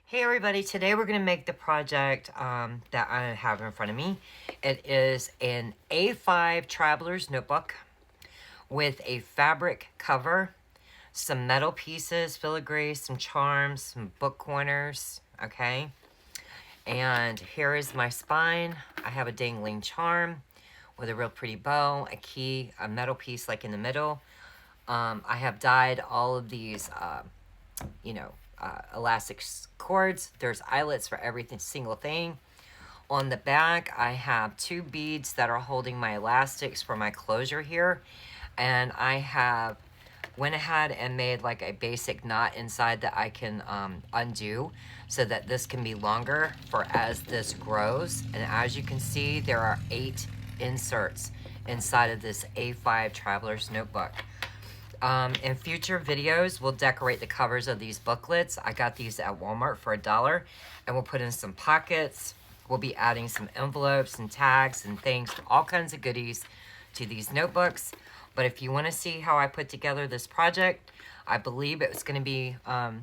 Hey everybody, today we're going to make the project that I have in front of me. It is an A5 Traveler's Notebook with a fabric cover, some metal pieces, filigree, some charms, some book corners, okay? And here is my spine. I have a dangling charm with a real pretty bow, a key, a metal piece like in the middle. I have dyed all of these elastic cords. There's eyelets for everything, single thing. On the back, I have 2 beads that are holding my elastics for my closure here. And I have went ahead and made like a basic knot inside that I can undo so that this can be longer for as this grows. And as you can see, there are 8 inserts inside of this A5 Traveler's Notebook. In future videos, we'll decorate the covers of these booklets. I got these at Walmart for $1, and we'll put in some pockets. We'll be adding some envelopes and tags and things, all kinds of goodies to these notebooks. But if you want to see how I put together this project, I believe it's going to be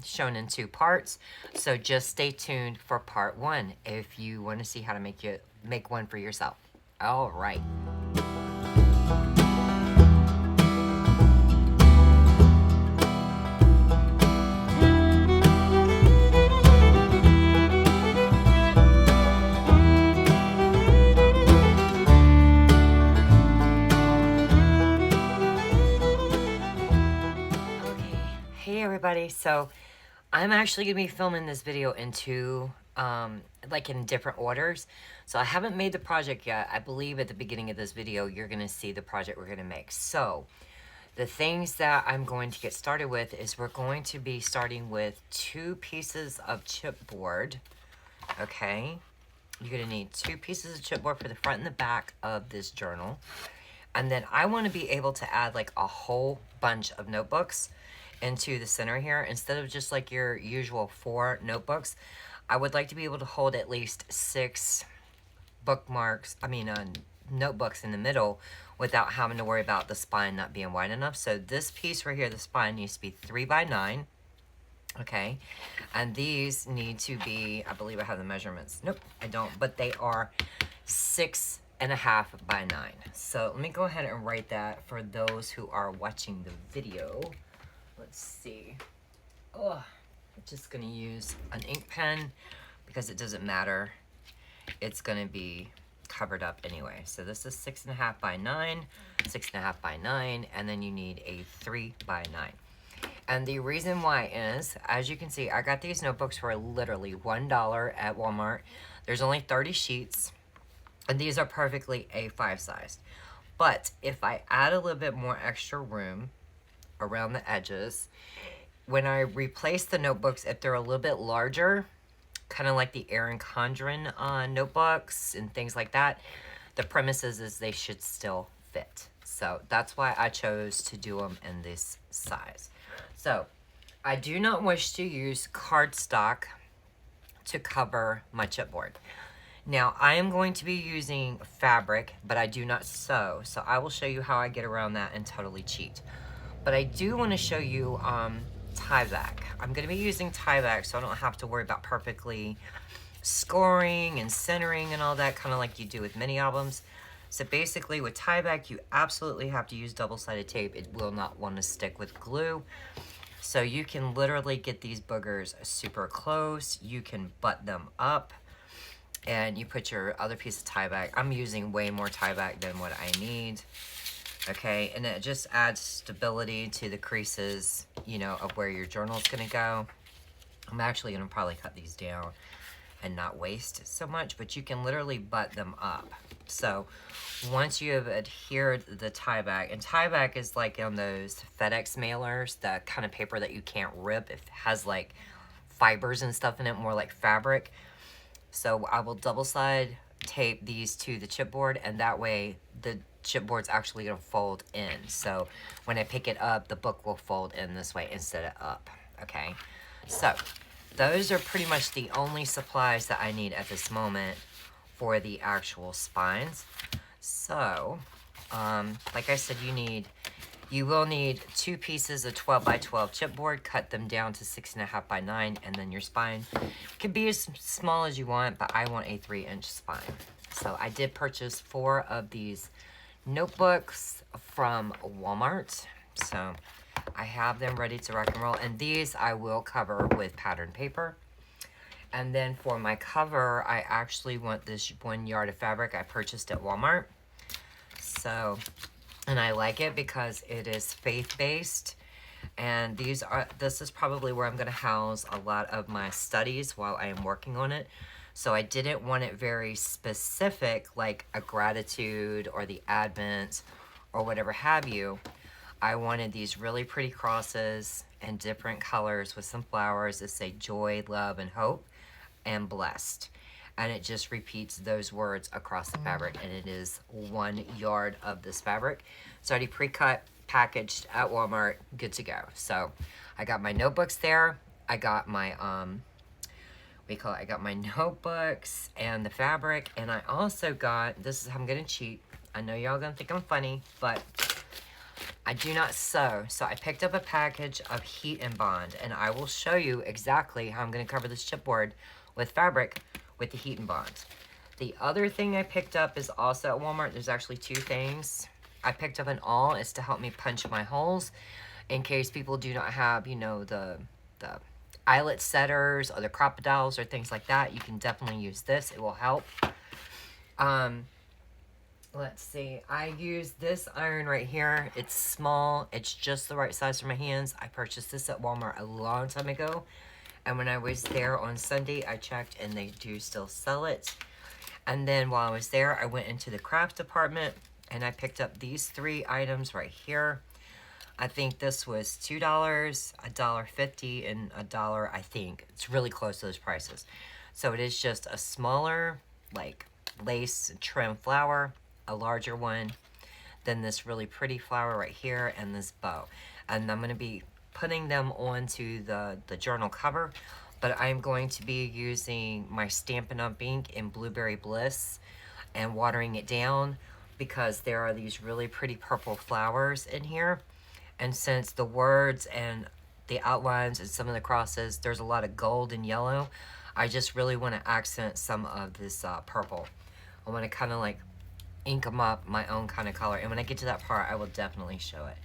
shown in 2 parts. So just stay tuned for part 1 if you want to see how to make one for yourself. All right. Hey everybody, so I'm actually going to be filming this video in 2, like in different orders. So I haven't made the project yet. I believe at the beginning of this video, you're going to see the project we're going to make. So the things that I'm going to get started with is we're going to be starting with 2 pieces of chipboard, okay? You're going to need 2 pieces of chipboard for the front and the back of this journal. And then I want to be able to add like a whole bunch of notebooks into the center here. Instead of just like your usual 4 notebooks, I would like to be able to hold at least 6 notebooks in the middle without having to worry about the spine not being wide enough. So this piece right here, the spine needs to be 3 by 9. Okay, and these need to be, I believe I have the measurements. Nope, I don't, but they are 6.5 by 9. So let me go ahead and write that for those who are watching the video. Let's see. Oh, I'm just gonna use an ink pen because it doesn't matter. It's gonna be covered up anyway. So this is 6.5 by 9, 6.5 by 9, and then you need a 3 by 9. And the reason why is, as you can see, I got these notebooks for literally $1 at Walmart. There's only 30 sheets, and these are perfectly A5 sized. But if I add a little bit more extra room around the edges, when I replace the notebooks, if they're a little bit larger, kind of like the Erin Condren notebooks and things like that, the premise is they should still fit. So that's why I chose to do them in this size. So I do not wish to use cardstock to cover my chipboard. Now I am going to be using fabric, but I do not sew. So I will show you how I get around that and totally cheat. But I do want to show you tie back. I'm going to be using tie back so I don't have to worry about perfectly scoring and centering and all that, kind of like you do with mini albums. So basically with tie back, you absolutely have to use double-sided tape. It will not want to stick with glue. So you can literally get these boogers super close. You can butt them up and you put your other piece of tie back. I'm using way more tie back than what I need. Okay, and it just adds stability to the creases, you know, of where your journal is going to go. I'm actually going to probably cut these down and not waste so much, but you can literally butt them up. So once you have adhered the tie back, and tie back is like on those FedEx mailers, the kind of paper that you can't rip. It has like fibers and stuff in it, more like fabric. So I will double side tape these to the chipboard, and that way the chipboard's actually going to fold in. So when I pick it up, the book will fold in this way instead of up. Okay, so those are pretty much the only supplies that I need at this moment for the actual spines. So like I said, you You will need 2 pieces of 12 by 12 chipboard, cut them down to 6.5 by 9, and then your spine can be as small as you want, but I want a 3-inch spine. So I did purchase 4 of these notebooks from Walmart. So I have them ready to rock and roll, and these I will cover with pattern paper. And then for my cover, I actually want this 1 yard of fabric I purchased at Walmart. So, and I like it because it is faith-based. And this is probably where I'm going to house a lot of my studies while I am working on it. So I didn't want it very specific, like a gratitude or the Advent or whatever have you. I wanted these really pretty crosses in different colors with some flowers that say joy, love, and hope, and blessed. And it just repeats those words across the fabric, and it is 1 yard of this fabric. It's already pre-cut, packaged at Walmart, good to go. So I got my notebooks there. I got my I got my notebooks and the fabric, and I also got, I'm gonna cheat. I know y'all gonna think I'm funny, but I do not sew, so I picked up a package of heat and bond, and I will show you exactly how I'm going to cover this chipboard with fabric with the heat and bond. The other thing I picked up is also at Walmart. There's actually 2 things. I picked up an awl. It's to help me punch my holes in case people do not have, you know, the eyelet setters or the crocodiles or things like that. You can definitely use this. It will help. Let's see, I use this iron right here. It's small. It's just the right size for my hands. I purchased this at Walmart a long time ago. And when I was there on Sunday, I checked and they do still sell it. And then while I was there, I went into the craft department and I picked up these 3 items right here. I think this was $2, $1.50, and $1, I think. It's really close to those prices. So it is just a smaller, like, lace trim flower, a larger one, then this really pretty flower right here, and this bow. And I'm going to be putting them onto the journal cover, but I'm going to be using my Stampin' Up! Ink in Blueberry Bliss and watering it down because there are these really pretty purple flowers in here. And since the words and the outlines and some of the crosses, there's a lot of gold and yellow, I just really want to accent some of this purple. I want to kind of like ink them up my own kind of color, and when I get to that part I will definitely show it.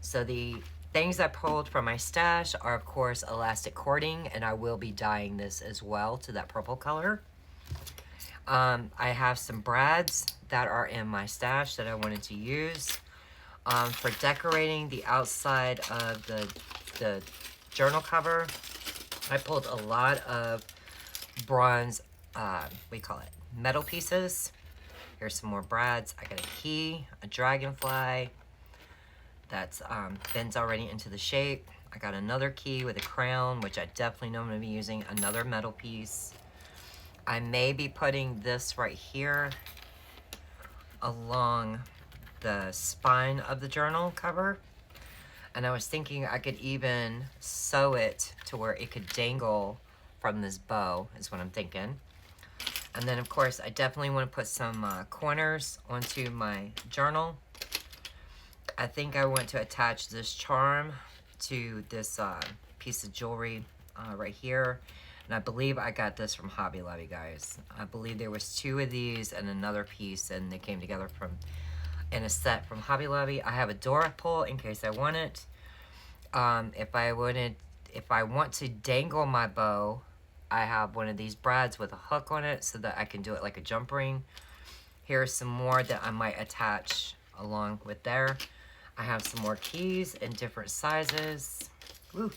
So the things I pulled from my stash are of course elastic cording, and I will be dyeing this as well to that purple color. I have some brads that are in my stash that I wanted to use for decorating the outside of the journal cover. I pulled a lot of bronze metal pieces. Here's some more brads. I got a key, a dragonfly that's bends already into the shape. I got another key with a crown, which I definitely know I'm going to be using. Another metal piece. I may be putting this right here along the spine of the journal cover. And I was thinking I could even sew it to where it could dangle from this bow, is what I'm thinking. And then, of course, I definitely want to put some corners onto my journal. I think I want to attach this charm to this piece of jewelry right here. And I believe I got this from Hobby Lobby, guys. I believe there was 2 of these and another piece, and they came together in a set from Hobby Lobby. I have a door pull in case I want it. If I want to dangle my bow, I have one of these brads with a hook on it so that I can do it like a jump ring. Here's some more that I might attach along with there. I have some more keys in different sizes. Woo.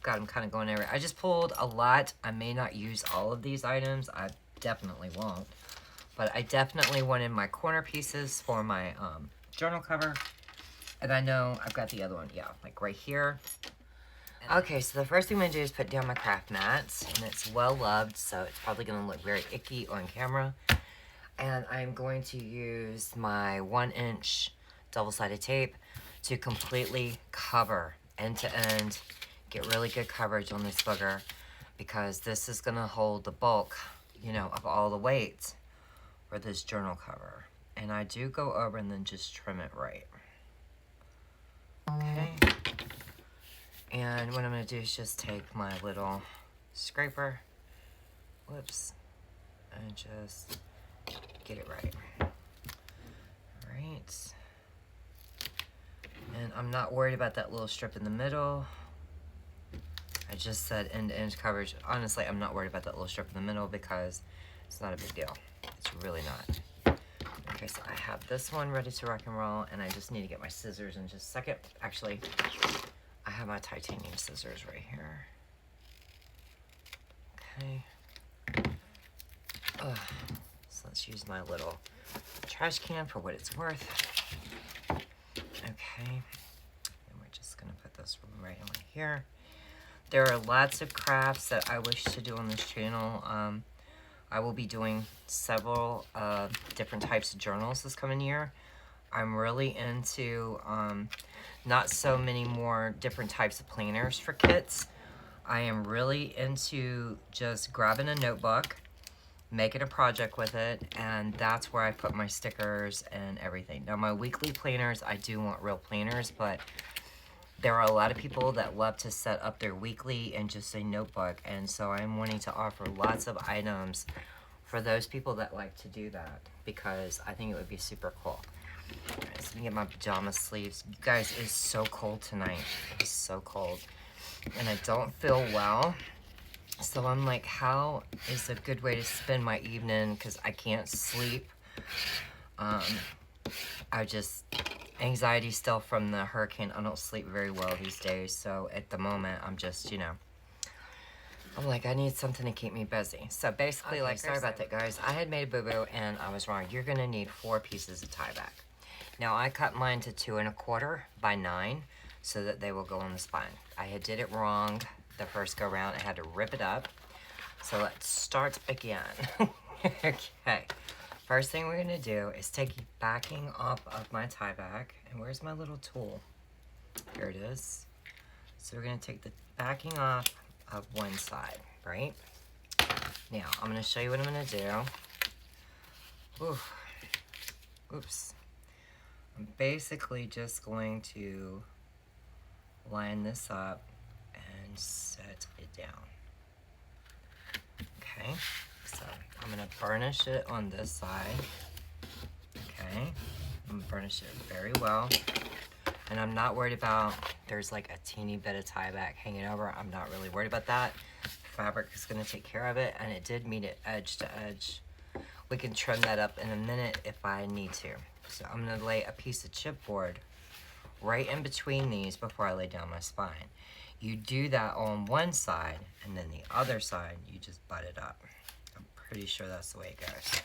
God, I'm kind of going everywhere. I just pulled a lot. I may not use all of these items. I definitely won't. But I definitely wanted my corner pieces for my journal cover. And I know I've got the other one, yeah, like right here. Okay, so the first thing I'm going to do is put down my craft mats. And it's well loved, so it's probably going to look very icky on camera. And I'm going to use my 1-inch double-sided tape to completely cover end to end. Get really good coverage on this booger because this is going to hold the bulk, you know, of all the weight for this journal cover. And I do go over and then just trim it right. Okay. And what I'm going to do is just take my little scraper, whoops, and just get it right. Alright. And I'm not worried about that little strip in the middle. I just said end-to-end coverage. Honestly, I'm not worried about that little strip in the middle because it's not a big deal. It's really not. Okay, so I have this one ready to rock and roll, and I just need to get my scissors in just a second. Actually, I have my titanium scissors right here. Okay. Ugh. So let's use my little trash can for what it's worth. Okay. And we're just gonna put this right on here. There are lots of crafts that I wish to do on this channel. I will be doing several different types of journals this coming year. I'm really into not so many more different types of planners for kits. I am really into just grabbing a notebook, making a project with it, and that's where I put my stickers and everything. Now my weekly planners, I do want real planners, but there are a lot of people that love to set up their weekly in just a notebook, and so I'm wanting to offer lots of items for those people that like to do that because I think it would be super cool. Alright, so let me get my pajama sleeves. You guys, it's so cold tonight. It's so cold. And I don't feel well. So I'm like, how is a good way to spend my evening? Because I can't sleep. I just, anxiety still from the hurricane. I don't sleep very well these days. So at the moment, I'm just, you know, I'm like, I need something to keep me busy. So basically, okay, like, sorry about that, guys. I had made a boo-boo, and I was wrong. You're going to need 4 pieces of tie back. Now, I cut mine to 2 1/4 by 9 so that they will go on the spine. I had did it wrong the first go-round. I had to rip it up. So let's start again. Okay. First thing we're going to do is take the backing off of my tie back. And where's my little tool? Here it is. So we're going to take the backing off of one side, right? Now, I'm going to show you what I'm going to do. Oops. I'm basically just going to line this up and set it down. Okay, so I'm going to burnish it on this side. Okay, I'm going to burnish it very well. And I'm not worried about, there's like a teeny bit of tie back hanging over. I'm not really worried about that. Fabric is going to take care of it, and it did meet it edge to edge. We can trim that up in a minute if I need to. So I'm going to lay a piece of chipboard right in between these before I lay down my spine. You do that on one side, and then the other side, you just butt it up. I'm pretty sure that's the way it goes.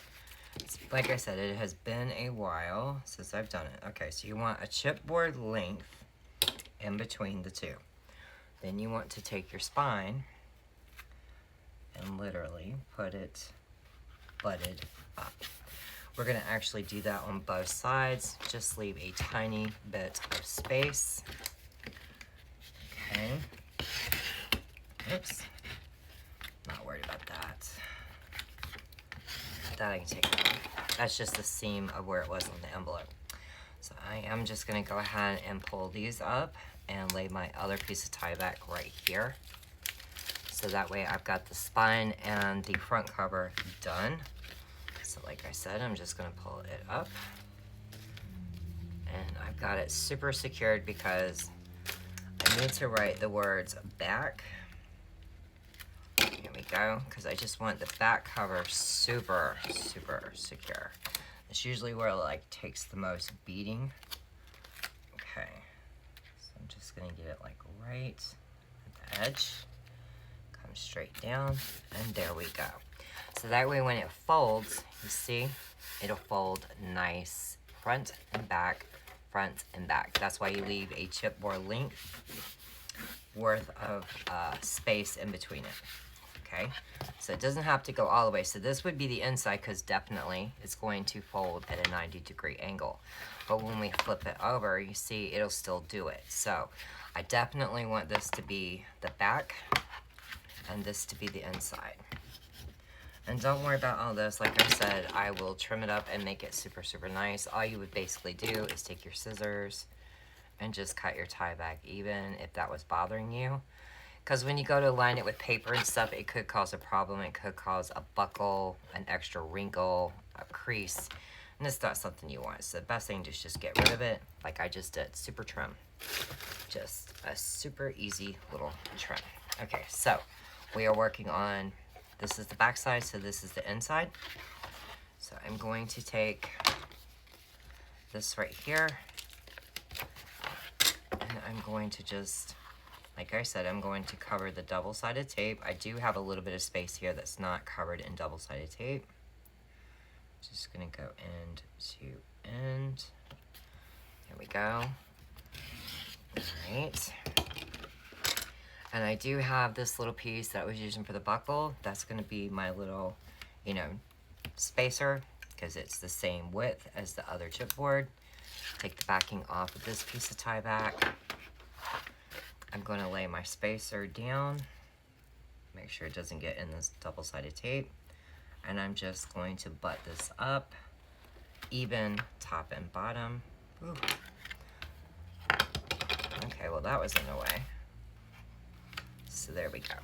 Like I said, it has been a while since I've done it. Okay, so you want a chipboard length in between the two. Then you want to take your spine and literally put it butted up. We're going to actually do that on both sides. Just leave a tiny bit of space. Okay. Oops. Not worried about that. That I can take off. That's just the seam of where it was on the envelope. So I am just going to go ahead and pull these up and lay my other piece of tie back right here. So that way I've got the spine and the front cover done. So like I said, I'm just going to pull it up. And I've got it super secured because I need to write the words back. Here we go, because I just want the back cover super, super secure. It's usually where it like takes the most beating. Okay, so I'm just gonna get it like right at the edge. Come straight down, and there we go. So that way when it folds, you see, it'll fold nice front and back, front and back. That's why you leave a chipboard length worth of space in between it. Okay, so it doesn't have to go all the way. So this would be the inside because definitely it's going to fold at a 90-degree angle. But when we flip it over, you see it'll still do it. So I definitely want this to be the back and this to be the inside. And don't worry about all this. Like I said, I will trim it up and make it super, super nice. All you would basically do is take your scissors and just cut your tie back even if that was bothering you. Because when you go to line it with paper and stuff, it could cause a problem. It could cause a buckle, an extra wrinkle, a crease. And it's not something you want. So the best thing is just get rid of it like I just did. Super trim. Just a super easy little trim. Okay, so we are working on, this is the back side, so this is the inside. So I'm going to take this right here. And I'm going to just, like I said, I'm going to cover the double-sided tape. I do have a little bit of space here that's not covered in double-sided tape. Just gonna go end to end. There we go. Alright. And I do have this little piece that I was using for the buckle. That's gonna be my little, you know, spacer, because it's the same width as the other chipboard. Take the backing off of this piece of tie back. I'm going to lay my spacer down, make sure it doesn't get in this double-sided tape, and I'm just going to butt this up, even top and bottom. Ooh. Okay, well that was in the way. So there we go.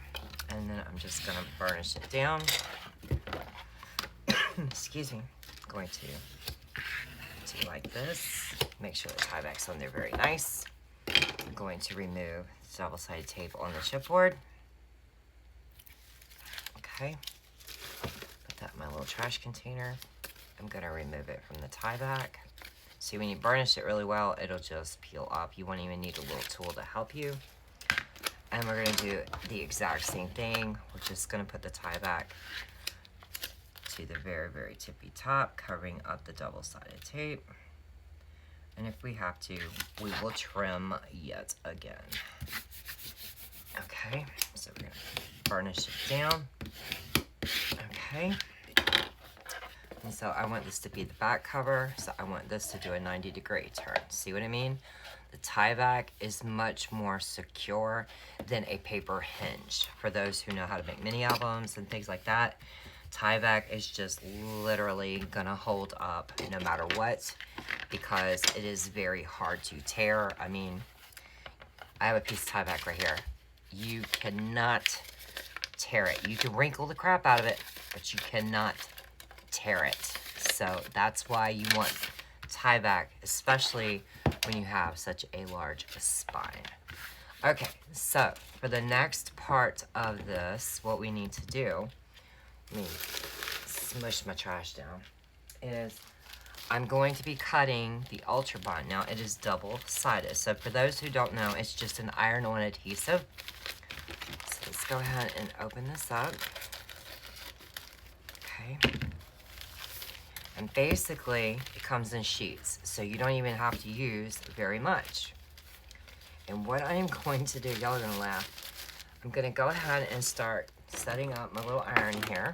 And then I'm just going to burnish it down. Excuse me. I'm going to do like this. Make sure the tie back's on there very nice. I'm going to remove the double-sided tape on the chipboard. Okay. Put that in my little trash container. I'm going to remove it from the tie back. See, when you burnish it really well, it'll just peel off. You won't even need a little tool to help you. And we're going to do the exact same thing. We're just going to put the tie back to the very, very tippy top, covering up the double-sided tape. And if we have to, we will trim yet again. Okay, so we're gonna burnish it down. Okay. And so I want this to be the back cover, so I want this to do a 90-degree turn. See what I mean? The tie back is much more secure than a paper hinge. For those who know how to make mini albums and things like that, tie back is just literally gonna hold up no matter what, because it is very hard to tear. I mean, I have a piece of tie back right here. You cannot tear it. You can wrinkle the crap out of it, but you cannot tear it. So that's why you want tie back, especially when you have such a large spine. Okay, so for the next part of this, what we need to do, let me smush my trash down, is I'm going to be cutting the Ultra Bond. Now it is double-sided, so for those who don't know, it's just an iron-on adhesive. So let's go ahead and open this up. Okay. And basically, it comes in sheets, so you don't even have to use very much. And what I am going to do, y'all are gonna laugh, I'm gonna go ahead and start setting up my little iron here.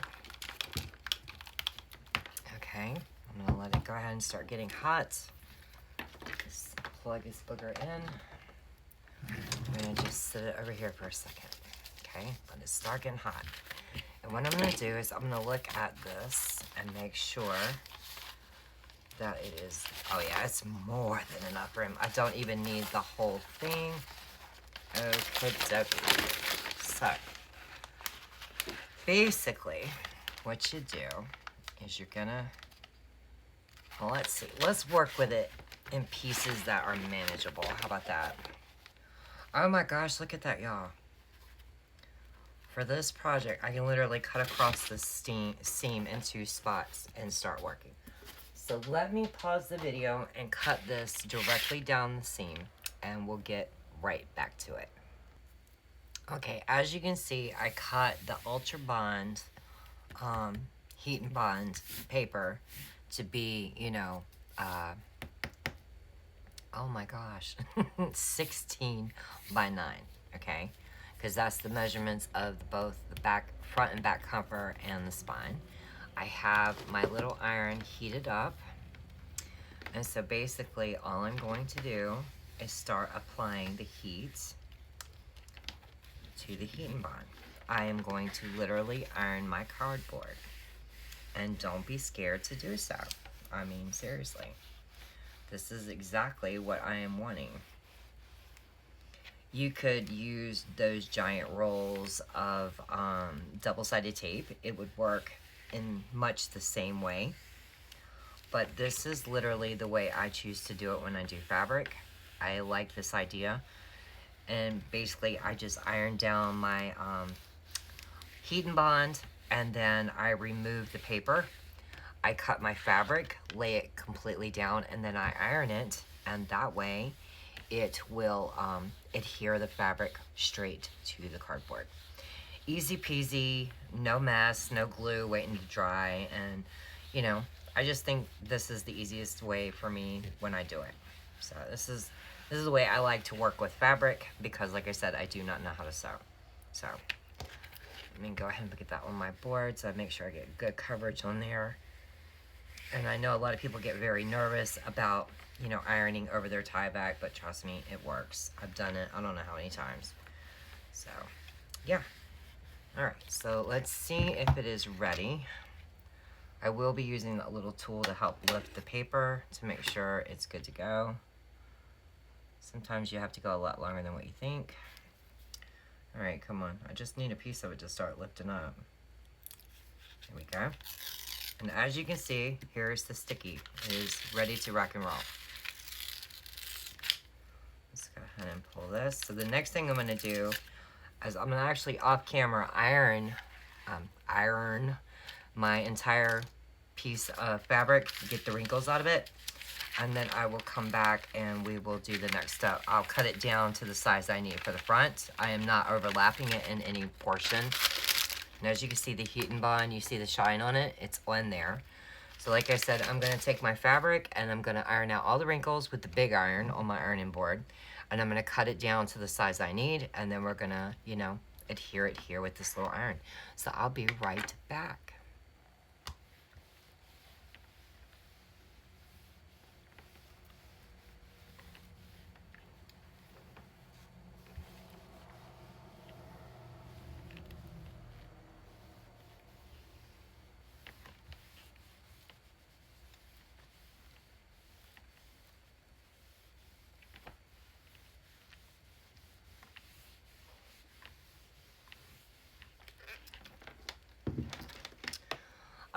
Okay, I'm gonna let it go ahead and start getting hot. Just plug this booger in. I'm gonna just sit it over here for a second. Okay, let it start getting hot. And what I'm gonna do is I'm gonna look at this and make sure that it is, oh yeah, it's more than enough room. I don't even need the whole thing. Okay, dokie. So, basically, what you do is you're gonna, well, let's see. Let's work with it in pieces that are manageable. How about that? Oh my gosh, look at that, y'all. For this project, I can literally cut across the seam in 2 spots and start working. So let me pause the video and cut this directly down the seam, and we'll get right back to it. Okay, as you can see, I cut the Ultra Bond heat and bond paper to be, you know, oh my gosh, 16 by 9, okay? Because that's the measurements of both the front and back cover and the spine. I have my little iron heated up, and so basically all I'm going to do is start applying the heat to the heat and bond. I am going to literally iron my cardboard, and don't be scared to do so. I mean, seriously, this is exactly what I am wanting. You could use those giant rolls of double-sided tape. It would work in much the same way. But this is literally the way I choose to do it when I do fabric. I like this idea. And basically, I just iron down my heat and bond, and then I remove the paper. I cut my fabric, lay it completely down, and then I iron it. And that way, it will adhere the fabric straight to the cardboard. Easy peasy, no mess, no glue waiting to dry, and you know, I just think this is the easiest way for me when I do it. So this is the way I like to work with fabric, because like I said, I do not know how to sew. So let me go ahead and get that on my board so I make sure I get good coverage on there. And I know a lot of people get very nervous about, you know, ironing over their tie back, but trust me, it works. I've done it, I don't know how many times. So yeah. Alright, so let's see if it is ready. I will be using a little tool to help lift the paper to make sure it's good to go. Sometimes you have to go a lot longer than what you think. Alright, come on. I just need a piece of it to start lifting up. There we go. And as you can see, here's the sticky. It is ready to rock and roll. Let's go ahead and pull this. So the next thing I'm going to do is I'm going to actually off camera iron my entire piece of fabric, get the wrinkles out of it, and then I will come back and we will do the next step. I'll cut it down to the size I need for the front. I am not overlapping it in any portion. And as you can see the heat and bond, you see the shine on it, it's on there. So like I said, I'm going to take my fabric and I'm going to iron out all the wrinkles with the big iron on my ironing board. And I'm going to cut it down to the size I need, and then we're going to, you know, adhere it here with this little iron. So I'll be right back.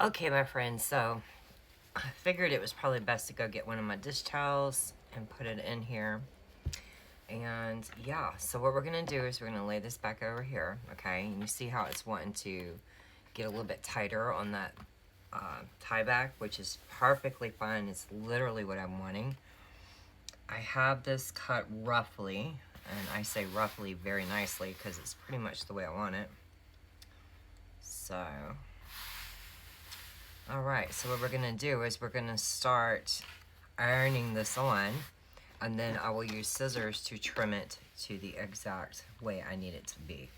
Okay, my friends, so I figured it was probably best to go get one of my dish towels and put it in here. And yeah, so what we're gonna do is we're gonna lay this back over here, okay? And you see how it's wanting to get a little bit tighter on that tie back, which is perfectly fine. It's literally what I'm wanting. I have this cut roughly, and I say roughly very nicely because it's pretty much the way I want it. So, alright, so what we're gonna do is we're gonna start ironing this on, and then I will use scissors to trim it to the exact way I need it to be.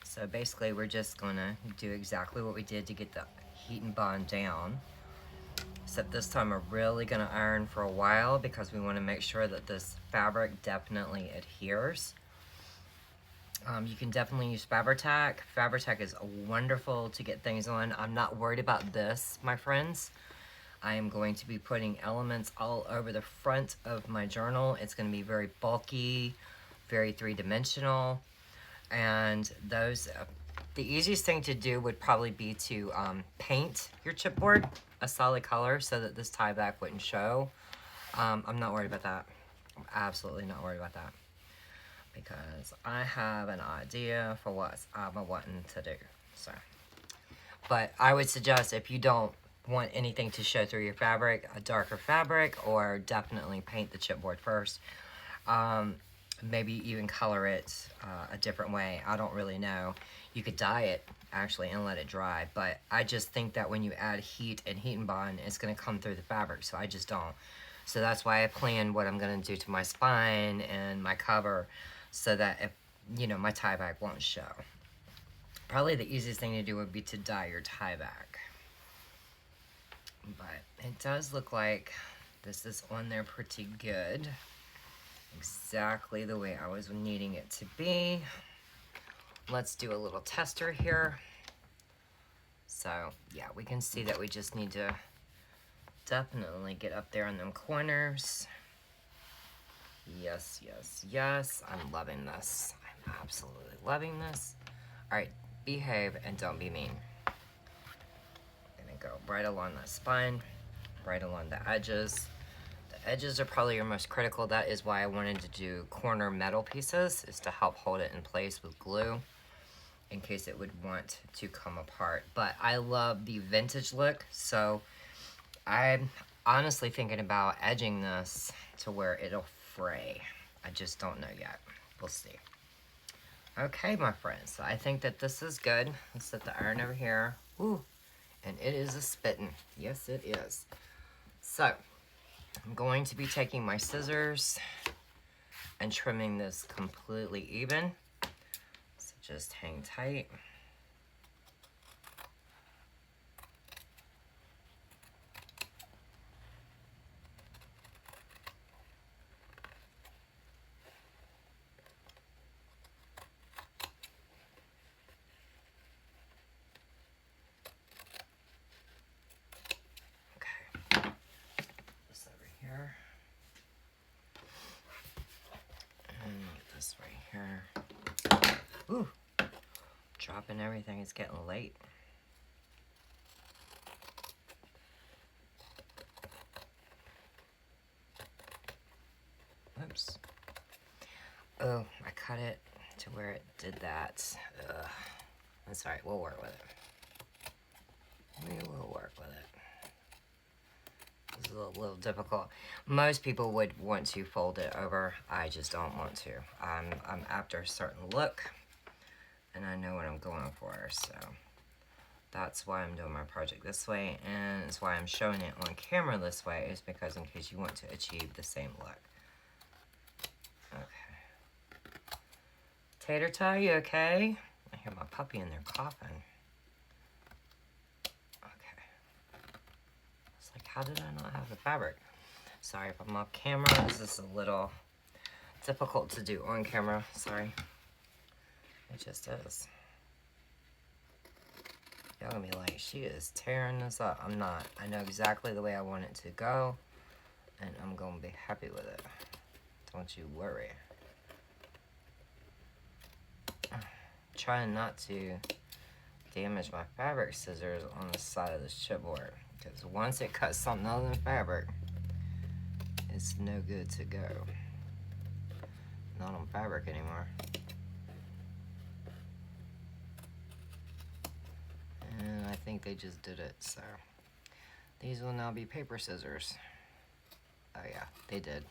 So basically we're just gonna do exactly what we did to get the heat and bond down, except this time we're really gonna iron for a while because we want to make sure that this fabric definitely adheres. You can definitely use Fabri-Tac. Fabri-Tac is wonderful to get things on. I'm not worried about this, my friends. I am going to be putting elements all over the front of my journal. It's going to be very bulky, very three-dimensional, and those, the easiest thing to do would probably be to paint your chipboard a solid color so that this tie back wouldn't show. I'm not worried about that. I'm absolutely not worried about that, because I have an idea for what I'm wanting to do. So, but I would suggest, if you don't want anything to show through your fabric, a darker fabric, or definitely paint the chipboard first. Maybe even color it a different way. I don't really know. You could dye it actually and let it dry, but I just think that when you add heat and bond, it's going to come through the fabric, so I just don't. So that's why I planned what I'm going to do to my spine and my cover, so that if, you know, my tie back won't show. Probably the easiest thing to do would be to dye your tie back. But it does look like this is on there pretty good. Exactly the way I was needing it to be. Let's do a little tester here. So yeah, we can see that we just need to definitely get up there in them corners. Yes, yes, yes. I'm loving this. I'm absolutely loving this. All right, behave and don't be mean. Gonna go right along the spine, right along the edges. The edges are probably your most critical. That is why I wanted to do corner metal pieces, is to help hold it in place with glue in case it would want to come apart. But I love the vintage look, so I'm honestly thinking about edging this to where it'll fray. I just don't know yet. We'll see. Okay, my friends, so I think that this is good. Let's set the iron over here. Ooh, and it is a spitting. Yes, it is. So, I'm going to be taking my scissors and trimming this completely even. So just hang tight. Okay. This over here. And get this right here. Ooh. Dropping everything. It's getting late. Oops. Oh, I cut it to where it did that. Ugh. That's alright, we'll work with it. We will work with it. It's a little difficult. Most people would want to fold it over. I just don't want to. I'm after a certain look, and I know what I'm going for, so that's why I'm doing my project this way, and it's why I'm showing it on camera this way, is because in case you want to achieve the same look. Okay. Tater Tot, you okay? I hear my puppy in there coughing. Okay. It's like, how did I not have the fabric? Sorry if I'm off camera. This is a little difficult to do on camera. Sorry. It just is. Y'all gonna be like, she is tearing this up. I'm not. I know exactly the way I want it to go, and I'm gonna be happy with it. Don't you worry. Trying not to damage my fabric scissors on the side of this chipboard, because once it cuts something other than fabric, it's no good to go. Not on fabric anymore. And I think they just did it, so these will now be paper scissors. Oh yeah, they did.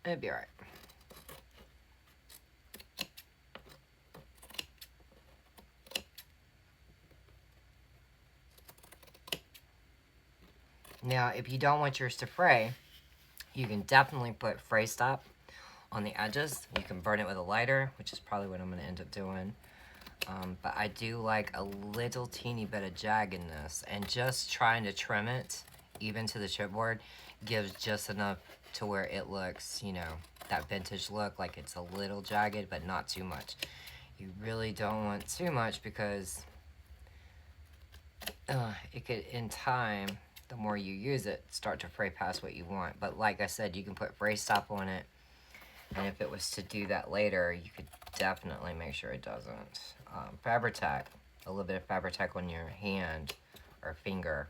It'd be alright. Now, if you don't want yours to fray, you can definitely put fray stop on the edges. You can burn it with a lighter, which is probably what I'm going to end up doing. But I do like a little teeny bit of jaggedness, and just trying to trim it even to the chipboard gives just enough to where it looks, you know, that vintage look, like it's a little jagged, but not too much. You really don't want too much, because it could, in time, the more you use it, start to fray past what you want. But like I said, you can put fray stop on it, and if it was to do that later, you could definitely make sure it doesn't. Fabri-Tac, a little bit of Fabri-Tac on your hand or finger,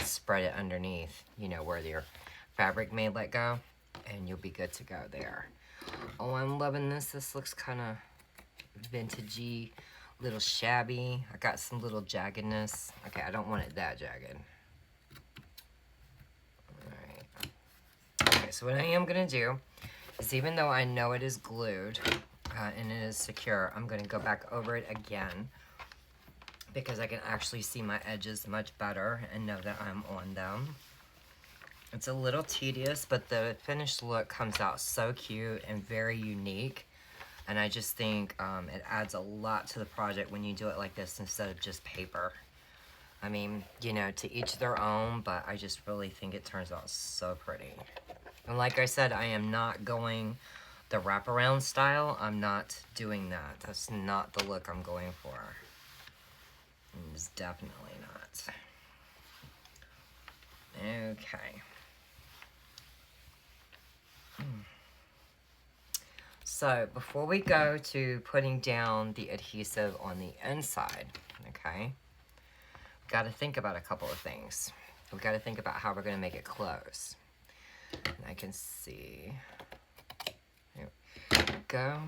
spread it underneath, you know, where your fabric may let go, and you'll be good to go there. Oh, I'm loving this. This looks kind of vintagey, little shabby. I got some little jaggedness. Okay, I don't want it that jagged. Alright. Okay, so what I am going to do is, even though I know it is glued and it is secure, I'm going to go back over it again, because I can actually see my edges much better and know that I'm on them. It's a little tedious, but the finished look comes out so cute and very unique. And I just think it adds a lot to the project when you do it like this instead of just paper. I mean, you know, to each their own, but I just really think it turns out so pretty. And like I said, I am not going the wraparound style. I'm not doing that. That's not the look I'm going for. It's definitely not. Okay. So before we go to putting down the adhesive on the inside, okay, we've got to think about a couple of things. We've got to think about how we're going to make it close. And I can see. There we go.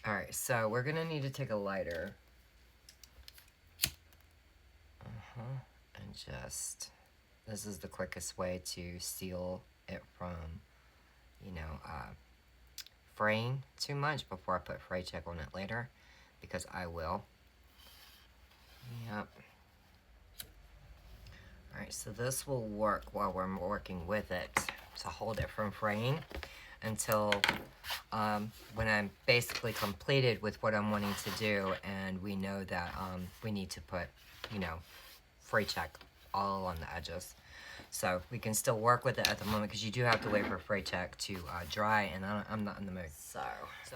All right, so we're going to need to take a lighter. And just, this is the quickest way to seal it from, you know, fraying too much before I put fray check on it later, because I will. Yep. Alright, so this will work while we're working with it to hold it from fraying until when I'm basically completed with what I'm wanting to do, and we know that we need to put, you know, fray check all along the edges. So we can still work with it at the moment, because you do have to wait for fray check to dry, and I'm not in the mood. So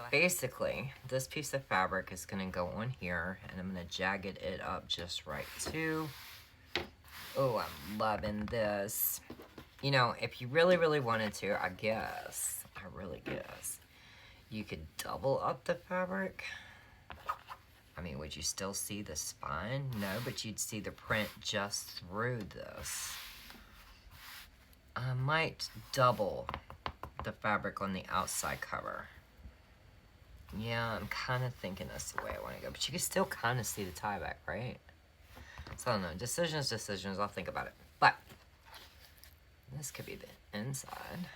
basically, this piece of fabric is going to go on here, and I'm going to jagged it up just right too. Oh, I'm loving this. You know, if you really, really wanted to, I really guess, you could double up the fabric. I mean, would you still see the spine? No, but you'd see the print just through this. I might double the fabric on the outside cover. Yeah, I'm kind of thinking that's the way I want to go. But you can still kind of see the tie back, right? So I don't know. Decisions. I'll think about it. But this could be the inside.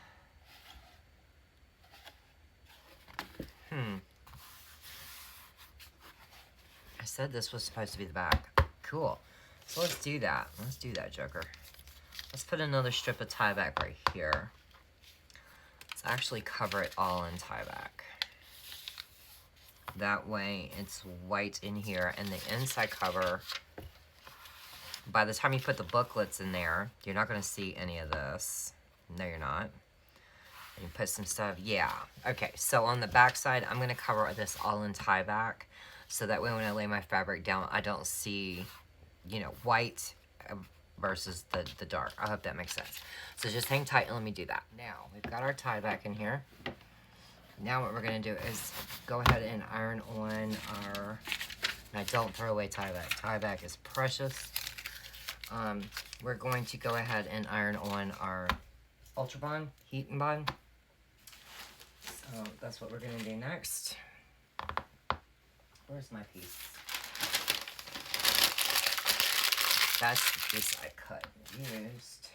I said this was supposed to be the back. Cool. So let's do that. Let's do that, Joker. Let's put another strip of tie back right here. Let's actually cover it all in tie back. That way it's white in here, and the inside cover, by the time you put the booklets in there, you're not going to see any of this. No, you're not. And you put some stuff. Yeah. Okay, so on the back side, I'm going to cover this all in tie back, so that way when I lay my fabric down, I don't see, you know, white versus the dark. I hope that makes sense. So just hang tight and let me do that. Now, we've got our tie back in here. Now what we're going to do is go ahead and iron on our, now don't throw away tie back. Tie back is precious. We're going to go ahead and iron on our Ultra Bond, heat and bond. So that's what we're going to do next. Where's my piece? That's the piece I cut and used.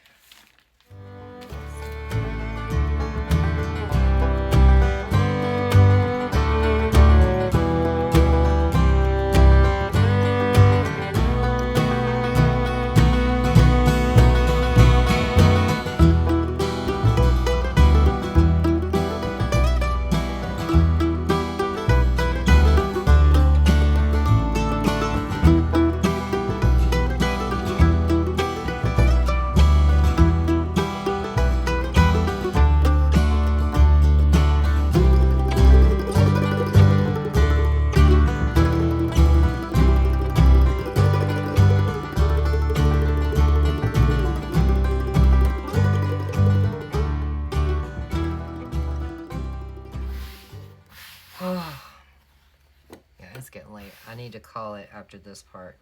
Yeah, it's getting late. I need to call it after this part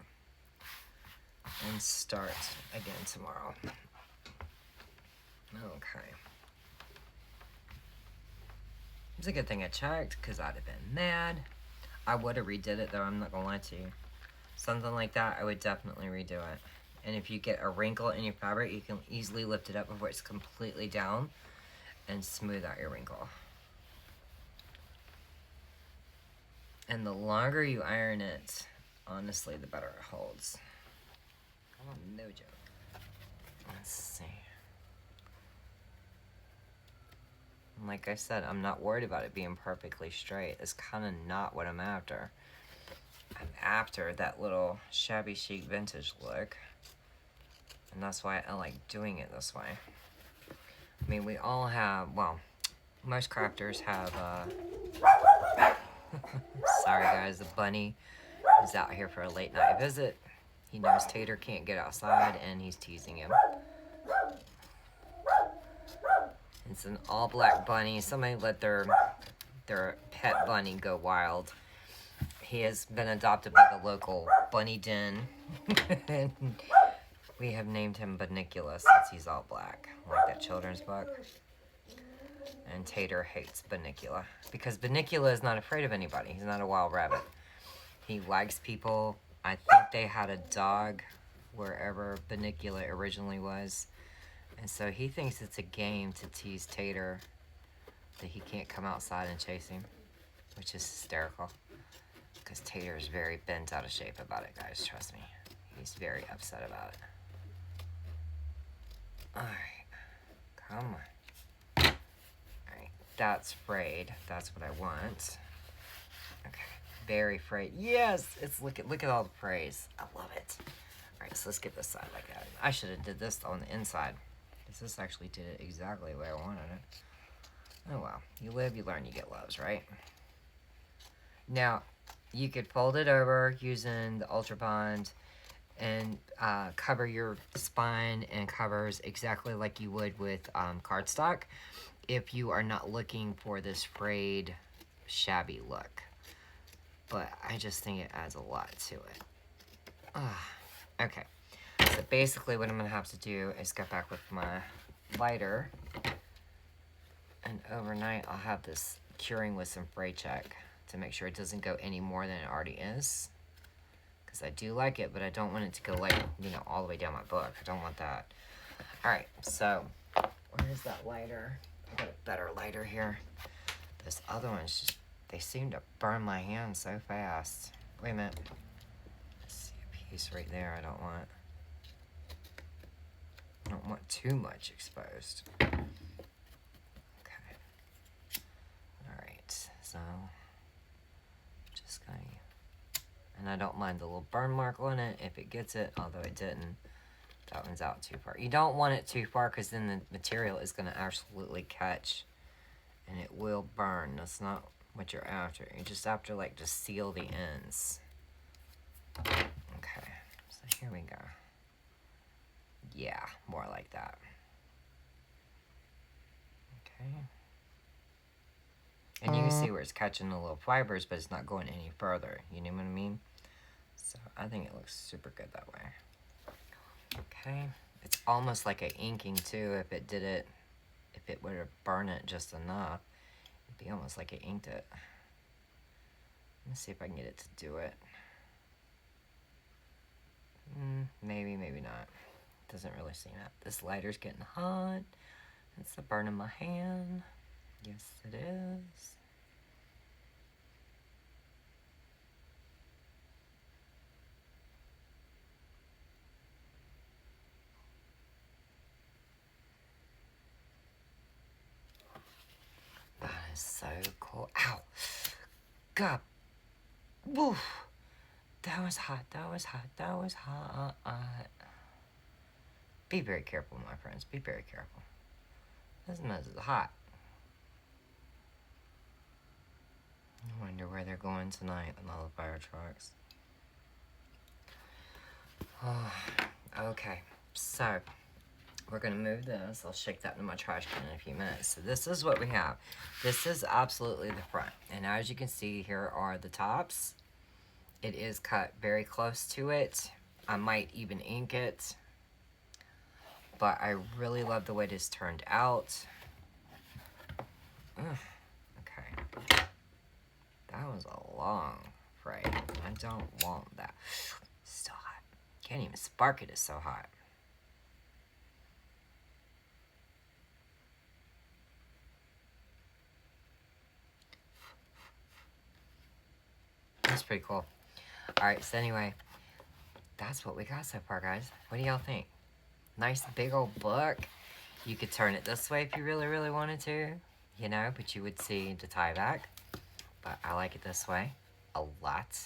and start again tomorrow. Okay. It's a good thing I checked, because I'd have been mad. I would have redid it, though, I'm not gonna lie to you. Something like that, I would definitely redo it. And if you get a wrinkle in your fabric, you can easily lift it up before it's completely down and smooth out your wrinkle. And the longer you iron it, honestly, the better it holds. No joke. Let's see. Like I said, I'm not worried about it being perfectly straight. It's kind of not what I'm after. I'm after that little shabby chic vintage look. And that's why I like doing it this way. I mean, we all have, well, most crafters have, sorry guys, the bunny is out here for a late night visit. He knows Tater can't get outside, and he's teasing him. It's an all black bunny. Somebody let their their pet bunny go wild. He has been adopted by the local bunny den. And we have named him Banicula since he's all black, like that children's book. And Tater hates Banicula because Banicula is not afraid of anybody. He's not a wild rabbit. He likes people. I think they had a dog wherever Banicula originally was. And so he thinks it's a game to tease Tater that he can't come outside and chase him, which is hysterical. Because Tater is very bent out of shape about it, guys. Trust me. He's very upset about it. Alright. Come on. Alright. That's frayed. That's what I want. Okay. Very frayed. Yes! It's look at all the frays. I love it. Alright, so let's get this side like that. I should have did this on the inside. Because this actually did it exactly the way I wanted it. Oh well. You live, you learn, you get loves, right? Now, you could fold it over using the Ultra Bond and cover your spine and covers exactly like you would with cardstock if you are not looking for this frayed, shabby look. But I just think it adds a lot to it. Okay, so basically what I'm going to have to do is go back with my lighter, and overnight I'll have this curing with some fray check to make sure it doesn't go any more than it already is. Because I do like it, but I don't want it to go like, you know, all the way down my book. I don't want that. Alright, so where's that lighter? I got a better lighter here. This other one's just, they seem to burn my hand so fast. Wait a minute. I see a piece right there I don't want. I don't want too much exposed. Okay. Alright, so just going to, and I don't mind the little burn mark on it if it gets it, although it didn't. That one's out too far. You don't want it too far because then the material is going to absolutely catch and it will burn. That's not what you're after. You're just after like to seal the ends. Okay, so here we go. Yeah, more like that. Okay. And you can see where it's catching the little fibers, but it's not going any further. You know what I mean? So I think it looks super good that way. Okay. It's almost like an inking too. If it did it, if it were to burn it just enough, it'd be almost like it inked it. Let's see if I can get it to do it. Maybe, maybe not. Doesn't really seem that. This lighter's getting hot. It's burning my hand. Yes, it is. That is so cool. Ow! God! Woof! That was hot. That was hot. That was hot. Be very careful, my friends. Be very careful. This mess is hot. I wonder where they're going tonight with all the fire trucks. Oh, okay, so we're going to move this. I'll shake that into my trash can in a few minutes. So this is what we have. This is absolutely the front. And as you can see, here are the tops. It is cut very close to it. I might even ink it. But I really love the way this turned out. Okay. That was a long fray. I don't want that. So hot. Can't even spark it. It's so hot. That's pretty cool. Alright, so anyway, that's what we got so far, guys. What do y'all think? Nice big old book. You could turn it this way if you really, really wanted to, you know, but you would see the tie back. But I like it this way a lot.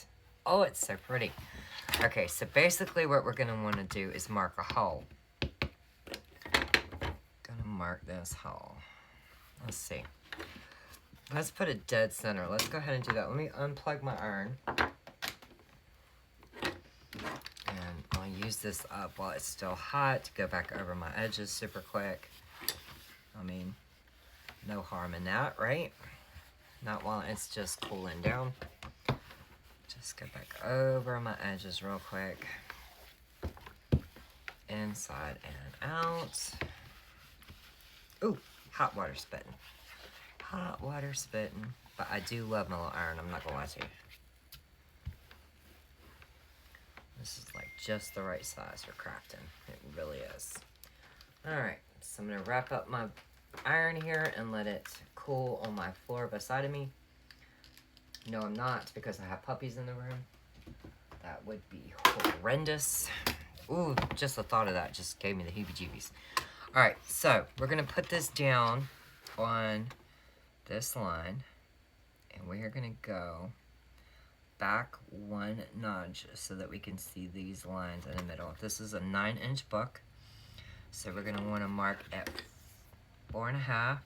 Oh, it's so pretty. Okay, so basically what we're going to want to do is mark a hole. Gonna mark this hole. Let's see. Let's put a dead center. Let's go ahead and do that. Let me unplug my iron. And I'll use this up while it's still hot to go back over my edges super quick. I mean, no harm in that, right? not while it's just cooling down. Just go back over my edges real quick. Inside and out. Ooh, hot water spitting. Hot water spitting. But I do love my little iron, I'm not gonna lie to you. This is like just the right size for crafting. It really is. Alright, so I'm gonna wrap up my iron here and let it cool on my floor beside of me. No, I'm not, because I have puppies in the room. That would be horrendous. Ooh, just the thought of that just gave me the heebie-jeebies. Alright, so we're going to put this down on this line. And we are going to go back 1 notch so that we can see these lines in the middle. This is a 9-inch book. So we're going to want to mark at 4.5.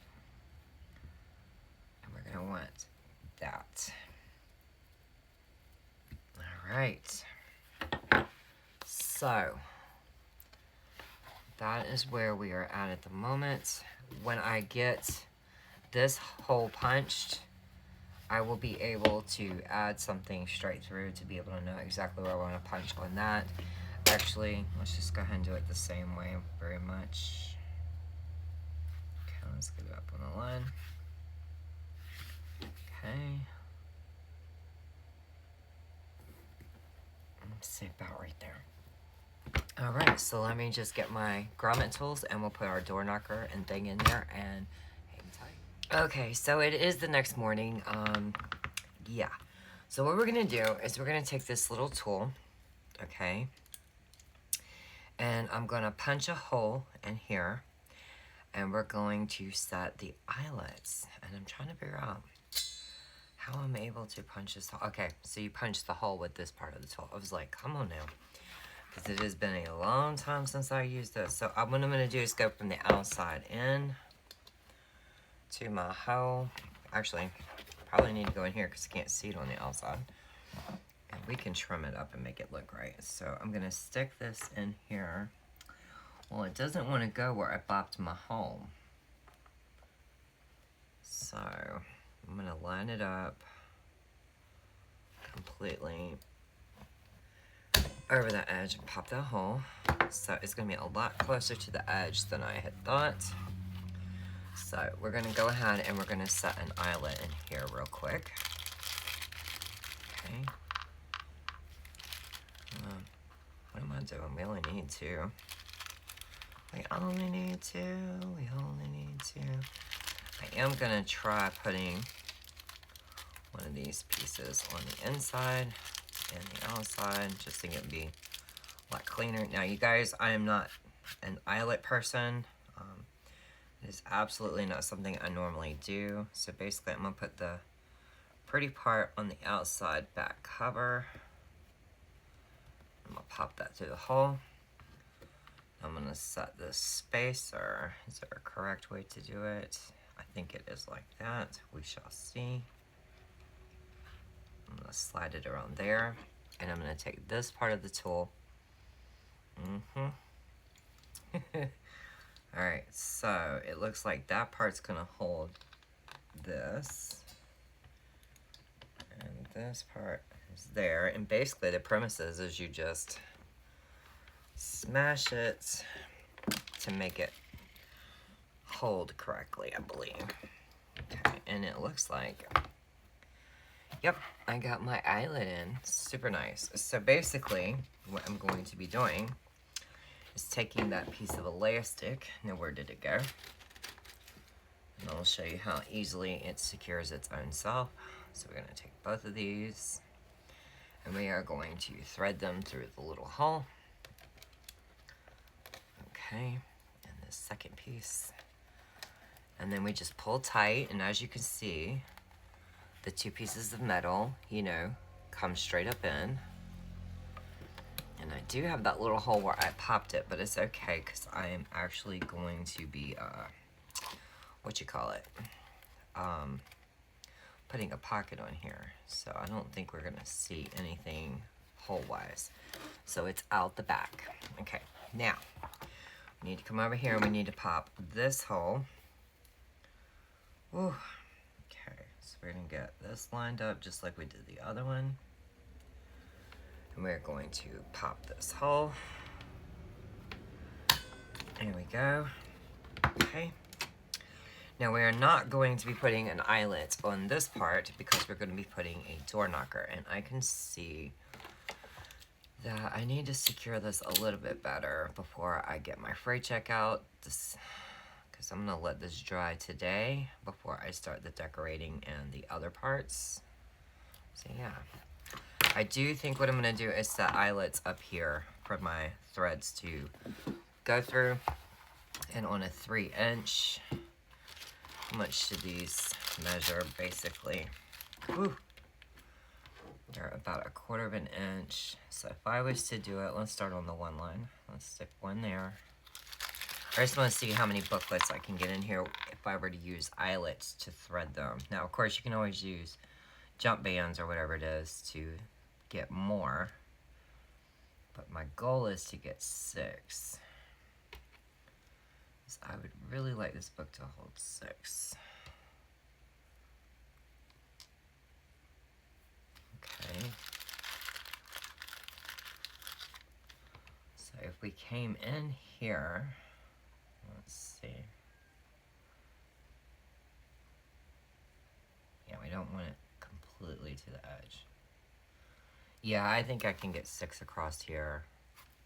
And we're going to want that. Alright. So, that is where we are at the moment. When I get this hole punched, I will be able to add something straight through to be able to know exactly where I want to punch on that. Actually, let's just go ahead and do it the same way very much. Okay, let's get it up on the line. Okay. Let's see, about right there. Alright, so let me just get my grommet tools and we'll put our door knocker and thing in there and hang tight. Okay, so it is the next morning. Yeah. So what we're going to do is we're going to take this little tool, okay, and I'm going to punch a hole in here and we're going to set the eyelets. And I'm trying to figure out how I'm able to punch this hole. Okay, so you punch the hole with this part of the tool. I was like, come on now. Because it has been a long time since I used this. So what I'm going to do is go from the outside in to my hole. Actually, probably need to go in here because I can't see it on the outside. And we can trim it up and make it look right. So I'm going to stick this in here. Well, it doesn't want to go where I bopped my hole. So I'm going to line it up completely over the edge and pop that hole. So it's going to be a lot closer to the edge than I had thought. So we're going to go ahead and we're going to set an eyelet in here real quick. Okay. What am I doing? We only need 2. We only need 2. We only need 2. I am going to try putting one of these pieces on the inside and the outside, just to get it be a lot cleaner. Now, you guys, I am not an eyelet person. It is absolutely not something I normally do. So basically, I'm going to put the pretty part on the outside back cover. I'm going to pop that through the hole. I'm going to set this spacer. Is there a correct way to do it? I think it is like that. We shall see. I'm going to slide it around there. And I'm going to take this part of the tool. Alright, so it looks like that part's going to hold this. And this part is there. And basically the premise is you just smash it to make it hold correctly, I believe. Okay, and it looks like, yep, I got my eyelet in. Super nice. So basically, what I'm going to be doing is taking that piece of elastic. Now, where did it go? And I'll show you how easily it secures its own self. So we're going to take both of these, and we are going to thread them through the little hole. Okay, and the second piece. And then we just pull tight, and as you can see, the 2 pieces of metal, you know, come straight up in. And I do have that little hole where I popped it, but it's okay because I am actually going to be, putting a pocket on here. So I don't think we're going to see anything hole-wise. So it's out the back. Okay, now, we need to come over here and we need to pop this hole. Ooh. Okay, so we're going to get this lined up just like we did the other one. And we're going to pop this hole. There we go. Okay. Now we are not going to be putting an eyelet on this part because we're going to be putting a door knocker. And I can see that I need to secure this a little bit better before I get my fray check out. Because I'm going to let this dry today before I start the decorating and the other parts. So yeah. I do think what I'm going to do is set eyelets up here for my threads to go through. And on a 3-inch, how much should these measure basically? Whew. They're about 1/4 of an inch. So if I was to do it, let's start on the one line. Let's stick one there. I just want to see how many booklets I can get in here if I were to use eyelets to thread them. Now, of course, you can always use jump bands or whatever it is to get more. But my goal is to get 6. So I would really like this book to hold 6. Okay. So if we came in here, let's see. Yeah, we don't want it completely to the edge. Yeah, I think I can get 6 across here.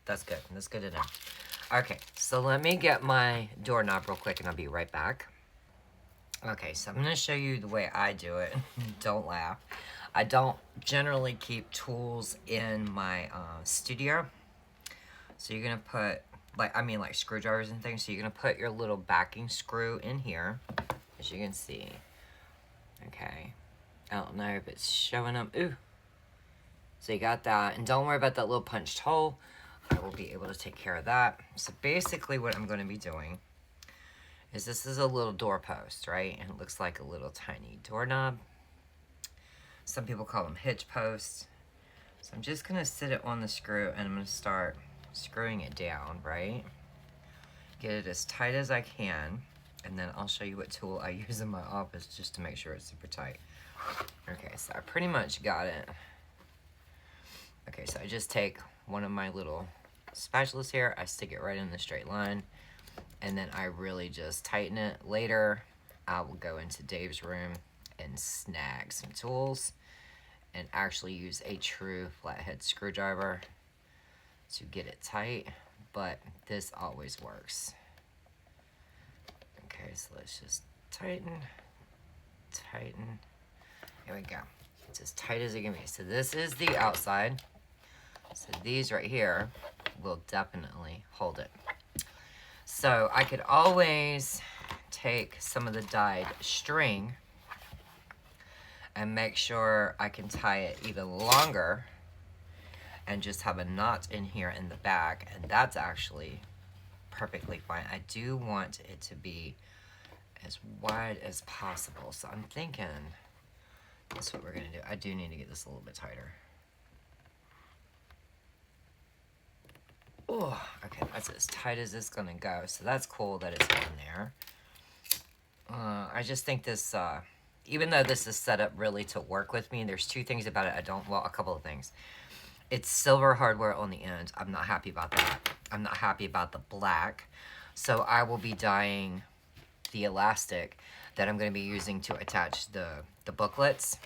That's good. That's good enough. Okay, so let me get my doorknob real quick and I'll be right back. Okay, so I'm going to show you the way I do it. Don't laugh. I don't generally keep tools in my studio. So you're going to put, like screwdrivers and things. So you're going to put your little backing screw in here, as you can see. Okay. I don't know if it's showing up. Ooh. So you got that. And don't worry about that little punched hole. I will be able to take care of that. So basically what I'm going to be doing is this is a little doorpost, right? And it looks like a little tiny doorknob. Some people call them hitch posts. So I'm just going to sit it on the screw and I'm going to start screwing it down, right? Get it as tight as I can. And then I'll show you what tool I use in my office just to make sure it's super tight. Okay, so I pretty much got it. Okay, so I just take one of my little spatulas here. I stick it right in the straight line. And then I really just tighten it. Later, I will go into Dave's room and snag some tools and actually use a true flathead screwdriver to get it tight. But this always works. Okay, so let's just tighten. Here we go. It's as tight as it can be. So this is the outside. So these right here will definitely hold it. So I could always take some of the dyed string and make sure I can tie it even longer and just have a knot in here in the back, and that's actually perfectly fine. I do want it to be as wide as possible, so I'm thinking that's what we're gonna do. I do need to get this a little bit tighter. Oh, okay, that's as tight as it's gonna go. So that's cool that it's on there. I just think this, even though this is set up really to work with me, there's 2 things about it I don't, well, a couple of things. It's silver hardware on the end. I'm not happy about that. I'm not happy about the black. So I will be dyeing the elastic that I'm gonna be using to attach the booklets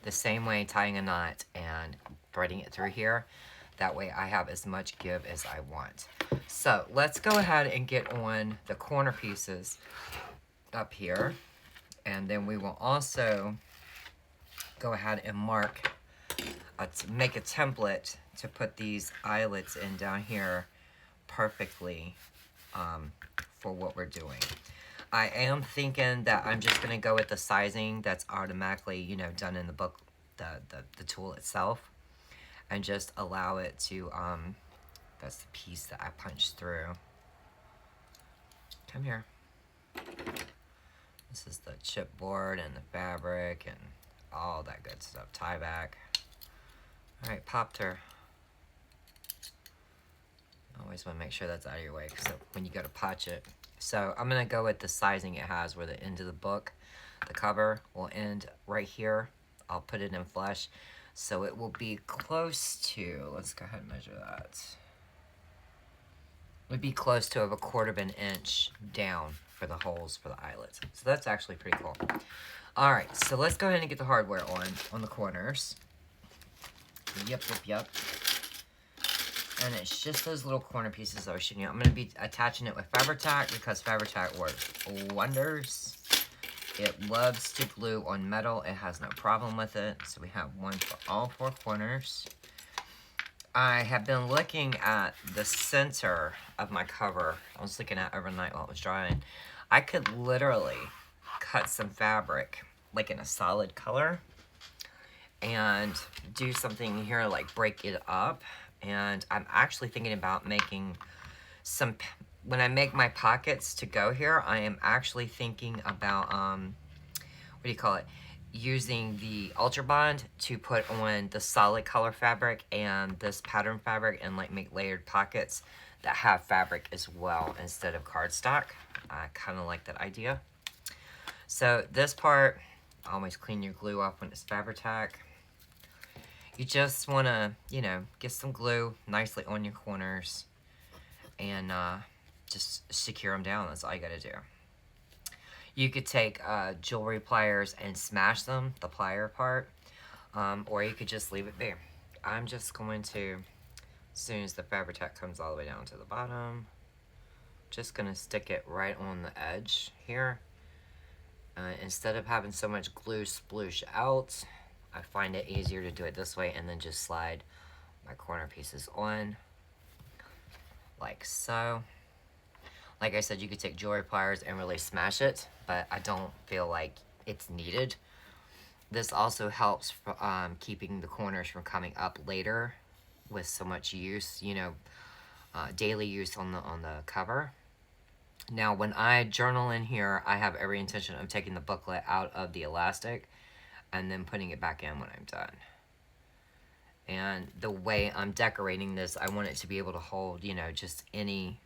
the same way, tying a knot and threading it through here. That way I have as much give as I want. So let's go ahead and get on the corner pieces up here. And then we will also go ahead and mark, make a template to put these eyelets in down here perfectly for what we're doing. I am thinking that I'm just going to go with the sizing that's automatically, you know, done in the book, the tool itself. And just allow it to, that's the piece that I punched through. Come here. This is the chipboard and the fabric and all that good stuff. Tie back. All right, popped her. Always want to make sure that's out of your way, so when you go to potch it. So I'm going to go with the sizing it has where the end of the book. The cover will end right here. I'll put it in flush. So it will be close to, let's go ahead and measure that. It would be close to a 1/4 of an inch down for the holes for the eyelets. So that's actually pretty cool. All right, so let's go ahead and get the hardware on the corners. Yep. And it's just those little corner pieces I was showing you. I'm going to be attaching it with Fabri-Tac because Fabri-Tac works wonders. It loves to glue on metal. It has no problem with it. So we have one for all 4 corners. I have been looking at the center of my cover. I was looking at overnight while it was drying. I could literally cut some fabric like in a solid color and do something here like break it up. And I'm actually thinking about making some, when I make my pockets to go here, I am actually thinking about, what do you call it? Using the Ultra Bond to put on the solid color fabric and this pattern fabric and like make layered pockets that have fabric as well instead of cardstock. I kind of like that idea. So this part, always clean your glue off when it's Fabri-Tac. You just want to, you know, get some glue nicely on your corners and just secure them down. That's all you got to do. You could take jewelry pliers and smash them, the plier part, or you could just leave it be. I'm just going to, as soon as the Fabri-Tac comes all the way down to the bottom, just going to stick it right on the edge here. Instead of having so much glue sploosh out, I find it easier to do it this way and then just slide my corner pieces on, like so. Like I said, you could take jewelry pliers and really smash it, but I don't feel like it's needed. This also helps for, keeping the corners from coming up later with so much use, you know, daily use on the cover. Now, when I journal in here, I have every intention of taking the booklet out of the elastic and then putting it back in when I'm done. And the way I'm decorating this, I want it to be able to hold, you know, just any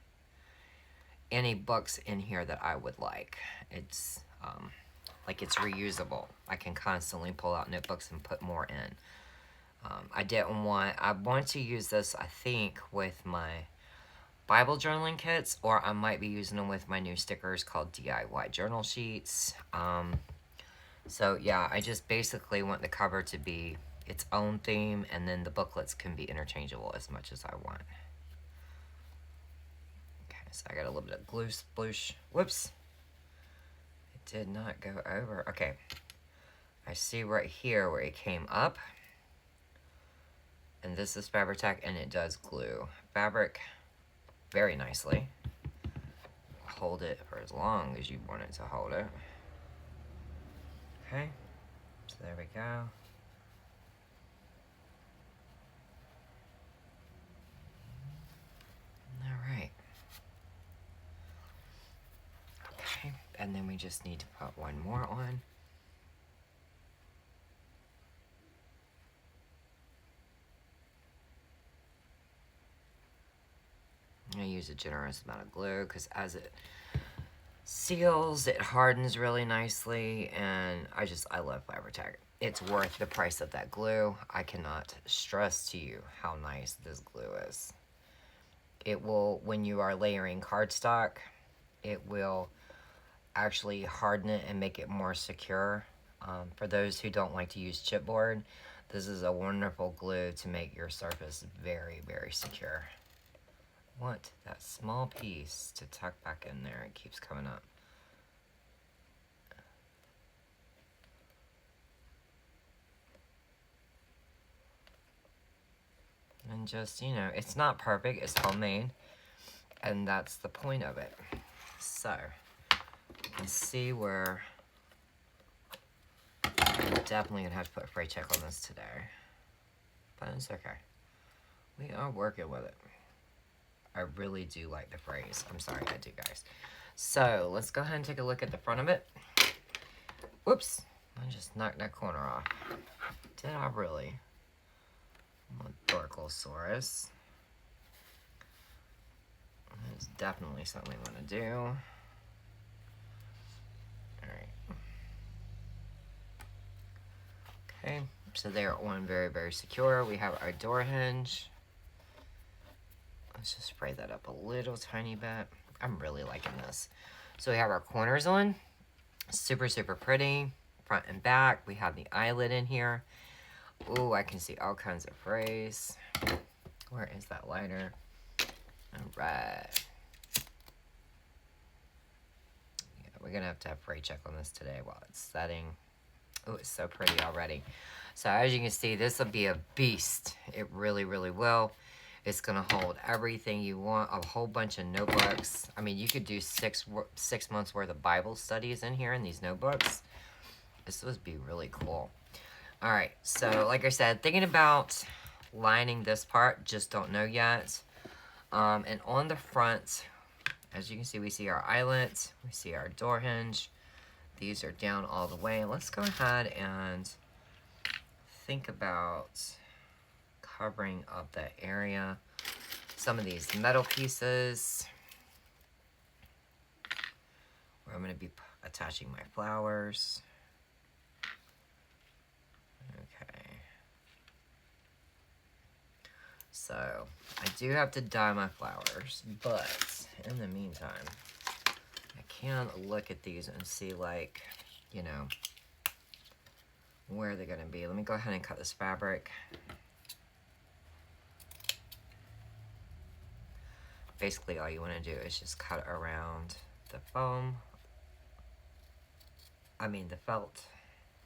books in here that I would like. It's like it's reusable. I can constantly pull out notebooks and put more in. I want to use this, I think, with my Bible journaling kits, or I might be using them with my new stickers called DIY journal sheets. So yeah, I just basically want the cover to be its own theme, and then the booklets can be interchangeable as much as I want. Okay, so I got a little bit of glue sploosh. Whoops. It did not go over. Okay. I see right here where it came up. And this is Fabri-Tac, and it does glue fabric very nicely. Hold it for as long as you want it to hold it. Okay, so there we go. All right. Okay, and then we just need to put one more on. I use a generous amount of glue because as it seals, it hardens really nicely, and I love Fabri-Tac. It's worth the price of that glue. I cannot stress to you how nice this glue is. It will, when you are layering cardstock, it will actually harden it and make it more secure. For those who don't like to use chipboard, this is a wonderful glue to make your surface very, very secure. Want that small piece to tuck back in there. It keeps coming up. And just, you know, it's not perfect. It's homemade. And that's the point of it. So, you can see where I'm definitely going to have to put a fray check on this today. But it's okay. We are working with it. I really do like the phrase. I'm sorry, I do, guys. So, let's go ahead and take a look at the front of it. Whoops. I just knocked that corner off. Did I really? I'm a Dorklosaurus. That's definitely something we want to do. Alright. So they are on very, very secure. We have our door hinge. Let's just spray that up a little tiny bit. I'm really liking this. So we have our corners on. Super, super pretty. Front and back. We have the eyelet in here. Ooh, I can see all kinds of frays. Where is that lighter? Alright. Yeah, we're going to have fray check on this today while it's setting. Oh, it's so pretty already. So as you can see, this will be a beast. It really, really will. It's going to hold everything you want, a whole bunch of notebooks. I mean, you could do six months worth of Bible studies in here in these notebooks. This would be really cool. All right, so like I said, thinking about lining this part, just don't know yet. And on the front, as you can see, we see our eyelet, we see our door hinge. These are down all the way. Let's go ahead and think about covering up that area. Some of these metal pieces where I'm going to be attaching my flowers. Okay. So I do have to dye my flowers, but in the meantime, I can look at these and see, like, you know, where they're going to be. Let me go ahead and cut this fabric. Basically, all you want to do is just cut around the foam. I mean, the felt.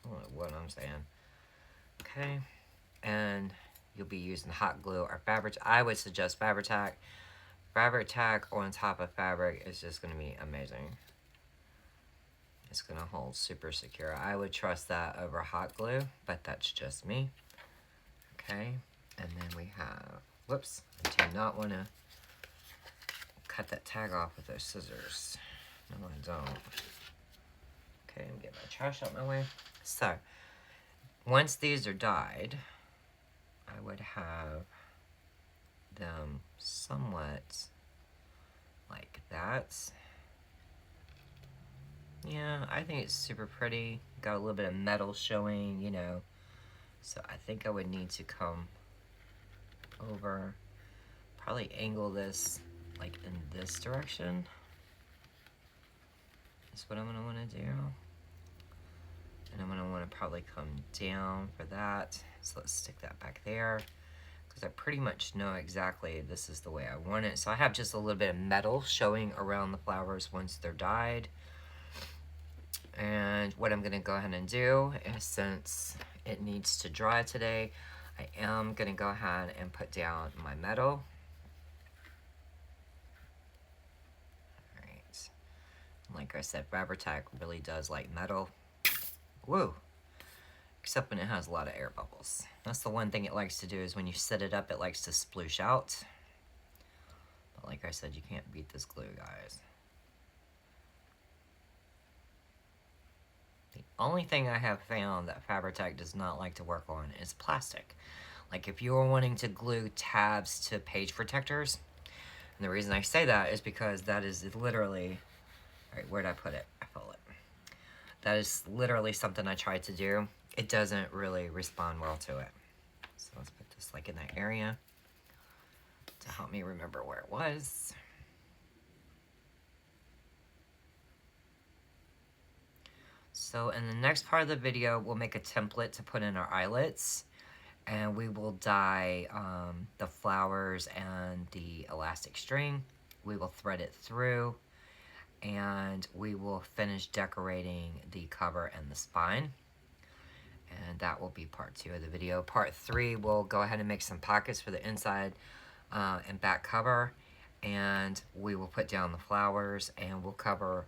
I don't know what I'm saying. Okay. And you'll be using hot glue or fabric. I would suggest Fabri-Tac. Fabri-Tac on top of fabric is just going to be amazing. It's going to hold super secure. I would trust that over hot glue, but that's just me. Okay. And then we have, whoops, I do not want to cut that tag off with those scissors. No, I don't. Okay, let me get my trash out my way. So, once these are dyed, I would have them somewhat like that. Yeah, I think it's super pretty. Got a little bit of metal showing, you know. So I think I would need to come over, probably angle this like in this direction. That's what I'm gonna wanna do. And I'm gonna wanna probably come down for that. So let's stick that back there, because I pretty much know exactly this is the way I want it. So I have just a little bit of metal showing around the flowers once they're dyed. And what I'm gonna go ahead and do is, since it needs to dry today, I am gonna go ahead and put down my metal. Alright. Like I said, Fabri-Tac really does like metal. Woo! Except when it has a lot of air bubbles. That's the one thing it likes to do, is when you set it up, it likes to sploosh out. But like I said, you can't beat this glue, guys. The only thing I have found that Fabri-Tac does not like to work on is plastic. Like if you are wanting to glue tabs to page protectors, and the reason I say that is because that is literally, alright, where'd I put it? I felt it. That is literally something I tried to do. It doesn't really respond well to it. So let's put this like in that area to help me remember where it was. So in the next part of the video, we'll make a template to put in our eyelets, and we will dye the flowers and the elastic string. We will thread it through, and we will finish decorating the cover and the spine. And that will be part 2 of the video. Part 3, we'll go ahead and make some pockets for the inside and back cover, and we will put down the flowers, and we'll cover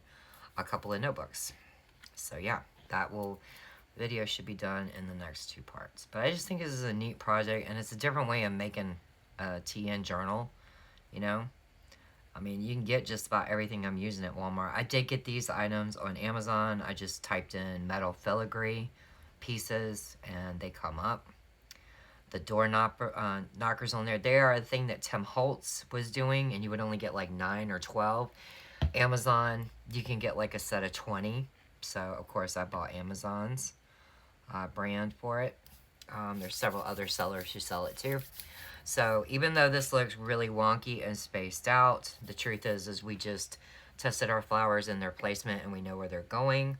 a couple of notebooks. So yeah, video should be done in the next 2 parts. But I just think this is a neat project, and it's a different way of making a TN journal, you know? I mean, you can get just about everything I'm using at Walmart. I did get these items on Amazon. I just typed in metal filigree pieces, and they come up. The door knockers on there, they are a thing that Tim Holtz was doing, and you would only get like 9 or 12. Amazon, you can get like a set of 20. So, of course, I bought Amazon's brand for it. There's several other sellers who sell it too. So even though this looks really wonky and spaced out, the truth is we just tested our flowers in their placement and we know where they're going.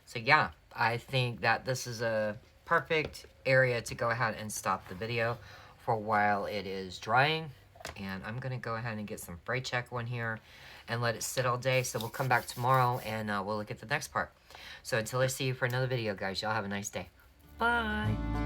So yeah, I think that this is a perfect area to go ahead and stop the video for while it is drying. And I'm going to go ahead and get some spray check one here and let it sit all day. So we'll come back tomorrow and we'll look at the next part. So until I see you for another video, guys, y'all have a nice day. Bye.